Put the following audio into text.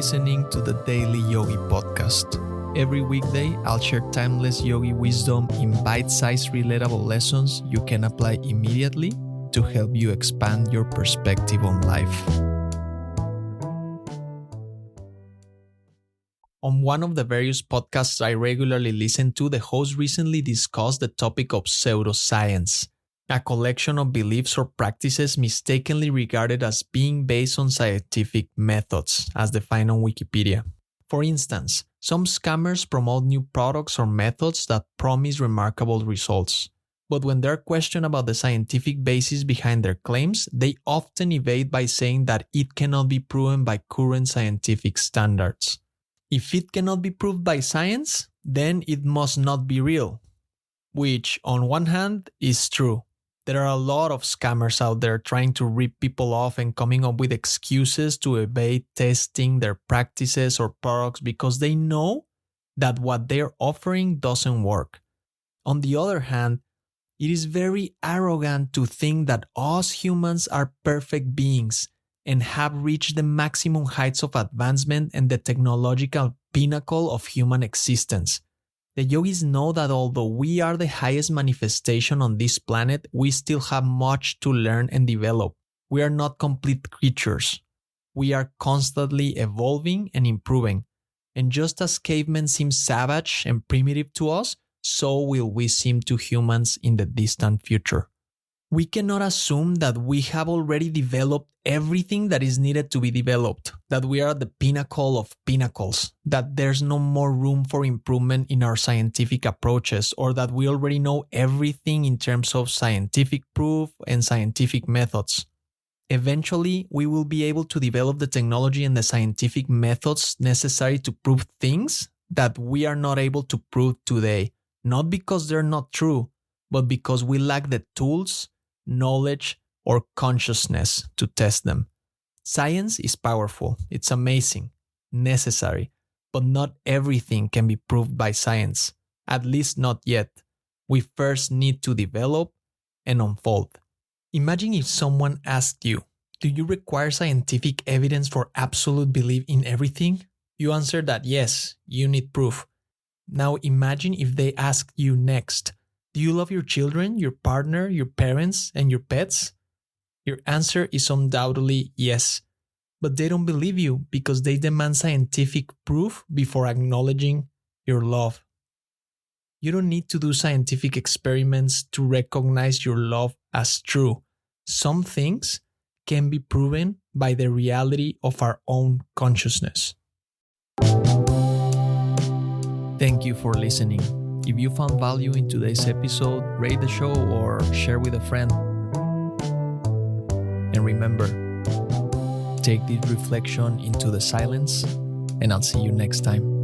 listening to the Daily Yogi podcast. Every weekday, I'll share timeless yogi wisdom in bite-sized relatable lessons you can apply immediately to help you expand your perspective on life. On one of the various podcasts I regularly listen to, the host recently discussed the topic of pseudoscience, a collection of beliefs or practices mistakenly regarded as being based on scientific methods, as defined on Wikipedia. For instance, some scammers promote new products or methods that promise remarkable results. But when they're questioned about the scientific basis behind their claims, they often evade by saying that it cannot be proven by current scientific standards. If it cannot be proved by science, then it must not be real. Which, on one hand, is true. There are a lot of scammers out there trying to rip people off and coming up with excuses to evade testing their practices or products because they know that what they're offering doesn't work. On the other hand, it is very arrogant to think that us humans are perfect beings and have reached the maximum heights of advancement and the technological pinnacle of human existence. The yogis know that although we are the highest manifestation on this planet, we still have much to learn and develop. We are not complete creatures. We are constantly evolving and improving. And just as cavemen seem savage and primitive to us, so will we seem to humans in the distant future. We cannot assume that we have already developed everything that is needed to be developed, that we are at the pinnacle of pinnacles, that there's no more room for improvement in our scientific approaches, or that we already know everything in terms of scientific proof and scientific methods. Eventually, we will be able to develop the technology and the scientific methods necessary to prove things that we are not able to prove today, not because they're not true, but because we lack the tools, knowledge, or consciousness to test them. Science is powerful, it's amazing, necessary, but not everything can be proved by science, at least not yet. We first need to develop and unfold. Imagine if someone asked you, do you require scientific evidence for absolute belief in everything? You answer that yes, you need proof. Now imagine if they asked you next, do you love your children, your partner, your parents, and your pets? Your answer is undoubtedly yes, but they don't believe you because they demand scientific proof before acknowledging your love. You don't need to do scientific experiments to recognize your love as true. Some things can be proven by the reality of our own consciousness. Thank you for listening. If you found value in today's episode, rate the show or share with a friend. And remember, take this reflection into the silence, and I'll see you next time.